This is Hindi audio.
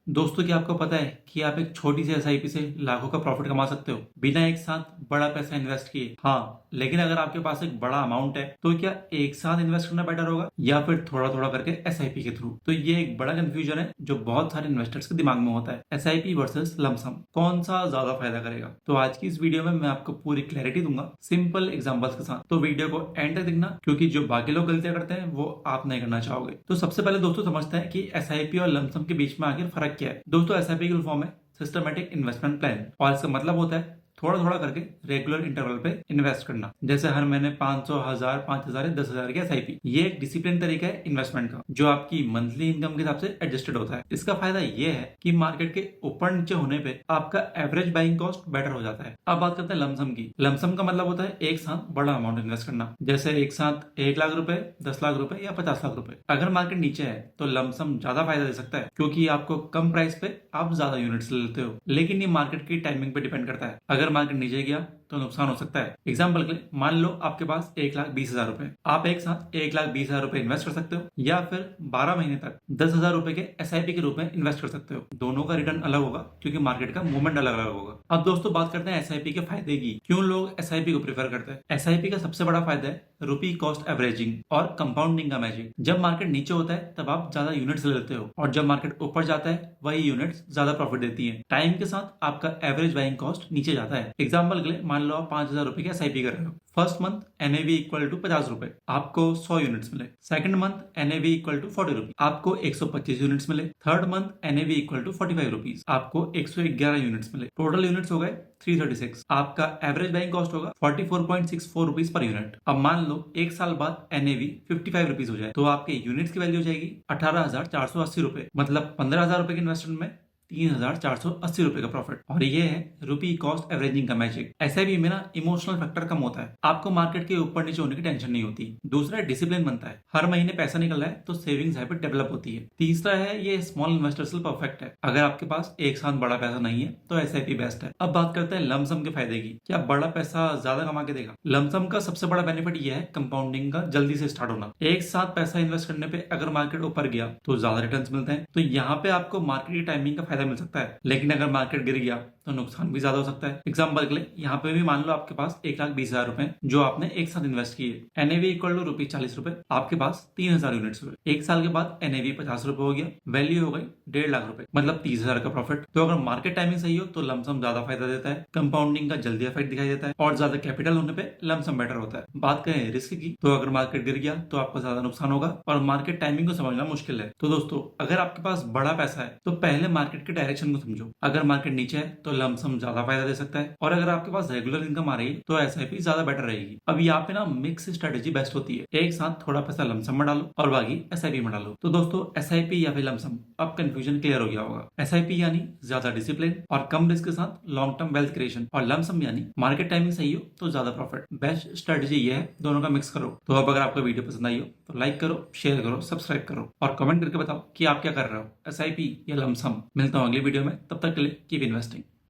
दोस्तों, क्या आपको पता है कि आप एक छोटी सी एसआईपी से लाखों का प्रॉफिट कमा सकते हो बिना एक साथ बड़ा पैसा इन्वेस्ट किए। हाँ, लेकिन अगर आपके पास एक बड़ा अमाउंट है तो क्या एक साथ इन्वेस्ट करना बेटर होगा या फिर थोड़ा थोड़ा करके एसआईपी के थ्रू? तो ये एक बड़ा कंफ्यूजन है जो बहुत सारे इन्वेस्टर्स के दिमाग में होता है। एसआईपी वर्सेस लमसम, कौन सा ज्यादा फायदा करेगा? तो आज की इस वीडियो में मैं आपको पूरी क्लैरिटी दूंगा सिंपल एग्जांपल्स के साथ। तो वीडियो को एंड तक देखना, क्योंकि जो बाकी लोग गलतियां करते हैं वो आप नहीं करना चाहोगे। तो सबसे पहले दोस्तों समझते हैं कि एसआईपी और लमसम के बीच में आखिर फर्क क्या है। दोस्तों, एसआईपी की फुल फॉर्म है सिस्टमेटिक इन्वेस्टमेंट प्लान, और इसका मतलब होता है थोड़ा थोड़ा करके रेगुलर इंटरवल पे इन्वेस्ट करना। जैसे हर महीने 500, 1000, 5000, 10,000 की एसआईपी। ये एक डिसिप्लिन तरीका है इन्वेस्टमेंट का जो आपकी मंथली इनकम के हिसाब से एडजस्टेड होता है। इसका फायदा ये है कि मार्केट के ऊपर नीचे होने पे आपका एवरेज बाइंग कॉस्ट बेटर हो जाता है। अब बात करते हैं लमसम की। लमसम का मतलब होता है एक साथ बड़ा अमाउंट इन्वेस्ट करना, जैसे एक साथ 1 लाख रुपए, 10 लाख रुपए या 50 लाख रुपए। अगर मार्केट नीचे है तो लमसम ज्यादा फायदा दे सकता है, क्योंकि आपको कम प्राइस पे आप ज्यादा यूनिट्स ले लेते हो। लेकिन ये मार्केट की टाइमिंग पे डिपेंड करता है। अगर मार्केट नीचे गया तो नुकसान हो सकता है। एग्जाम्पल के लिए मान लो आपके पास 1,20,000 रुपए, आप एक साथ 1,20,000 रुपए इन्वेस्ट कर सकते हो या फिर 12 महीने तक 10,000 रुपए के एसआईपी के रूप में इन्वेस्ट कर सकते हो। दोनों का रिटर्न अलग होगा क्योंकि मार्केट का मूवमेंट अलग अलग होगा। अब दोस्तों बात करते हैं एसआईपी के फायदे की। क्यों लोग एसआईपी को प्रेफर करते हैं? एसआईपी का सबसे बड़ा फायदा है रुपी कॉस्ट एवरेजिंग और कंपाउंडिंग का मैजिक। जब मार्केट नीचे होता है तब आप ज्यादा यूनिट्स ले लेते हो, और जब मार्केट ऊपर जाता है वही यूनिट्स ज्यादा प्रॉफिट देती है। टाइम के साथ आपका एवरेज बाइंग कॉस्ट नीचे जाता है। एग्जाम्पल के लिए मान लो आप 5,000 रुपए की एसआईपी कर रहे हो। First month NAV equal to 50 रुपए, आपको 100 यूनिट्स मिले। Second month NAV equal to 40 rupees, आपको 125 यूनिट्स मिले। Third month NAV equal to 45 rupees, आपको 111 यूनिट्स मिले। टोटल यूनिट्स हो गए 336। आपका एवरेज बाइंग कॉस्ट होगा 44.64 रुपीज पर यूनिट। अब मान लो एक साल बाद एनएवी 55 रुपीज हो जाए तो आपके यूनिट्स की वैल्यू हो जाएगी 18,480 रुपए। मतलब 15,000 रुपए के इन्वेस्टमेंट में 3,480 रुपए का प्रॉफिट। और ये है रुपी कॉस्ट एवरेजिंग का मैजिक। एसआईपी में ना इमोशनल फैक्टर कम होता है, आपको मार्केट के ऊपर नीचे होने की टेंशन नहीं होती। दूसरा डिसिप्लिन बनता है, हर महीने पैसा निकल रहा है तो सेविंग्स हैबिट डेवलप होती है। तीसरा है ये स्मॉल इन्वेस्टर्स के लिए परफेक्ट है। अगर आपके पास एक साथ बड़ा पैसा नहीं है तो एसआईपी बेस्ट है। अब बात करते हैं लमसम के फायदे की। क्या बड़ा पैसा ज्यादा कमा के देगा? लमसम का सबसे बड़ा बेनिफिट यह है कंपाउंडिंग का जल्दी से स्टार्ट होना। एक साथ पैसा इन्वेस्ट करने पे अगर मार्केट ऊपर गया तो ज्यादा रिटर्न्स मिलते हैं। तो यहाँ पे आपको मार्केट की टाइमिंग का फायदा मिल सकता है, लेकिन अगर मार्केट गिर गया तो नुकसान भी ज्यादा हो सकता है। एग्जाम्पल के लिए यहाँ पे भी मान लो आपके पास 1,20,000 रुपए जो आपने एक साथ इन्वेस्ट किए। एनएवी इक्वल टू रुपीज 40 रुपए, आपके पास 3,000 यूनिट्स हुए। एक साल के बाद एनएवी 50 रुपए हो गया, वैल्यू हो गई 1.5 लाख रुपए, मतलब 30,000 का प्रॉफिट। तो अगर मार्केट टाइमिंग सही हो तो लमसम ज्यादा फायदा देता है, कंपाउंडिंग का जल्दी इफेक्ट दिखाई देता है, और ज्यादा कैपिटल होने पे लमसम बेटर होता है। बात करें रिस्क की, तो अगर मार्केट गिर गया तो आपको ज्यादा नुकसान होगा और मार्केट टाइमिंग को समझना मुश्किल है। तो दोस्तों, अगर आपके पास बड़ा पैसा है तो पहले मार्केट के डायरेक्शन को समझो। अगर मार्केट नीचे है तो लमसम ज्यादा फायदा दे सकता है, और अगर आपके पास रेगुलर इनकम आ रही है तो एसआईपी ज्यादा बेटर रहेगी। अब यहाँ पे ना मिक्स स्ट्रेटेजी बेस्ट होती है, एक साथ थोड़ा पैसा लमसम में डालो और बाकी एसआईपी में डालो। तो दोस्तों, एसआईपी या फिर लमसम, अब कंफ्यूजन क्लियर हो गया होगा। एसआईपी यानी ज्यादा डिसिप्लिन और कम रिस्क के साथ लॉन्ग टर्म वेल्थ क्रिएशन, और लमसम यानी मार्केट टाइमिंग सही हो तो ज्यादा प्रॉफिट। बेस्ट स्ट्रेटेजी ये है, दोनों का मिक्स करो। तो अब अगर आपको वीडियो पसंद आई हो तो लाइक करो, शेयर करो, सब्सक्राइब करो और कमेंट करके बताओ कि आप क्या कर रहे हो, एसआईपी या लमसम। मिलता हूँ अगली वीडियो में, तब तक के लिए कीप इन्वेस्टिंग।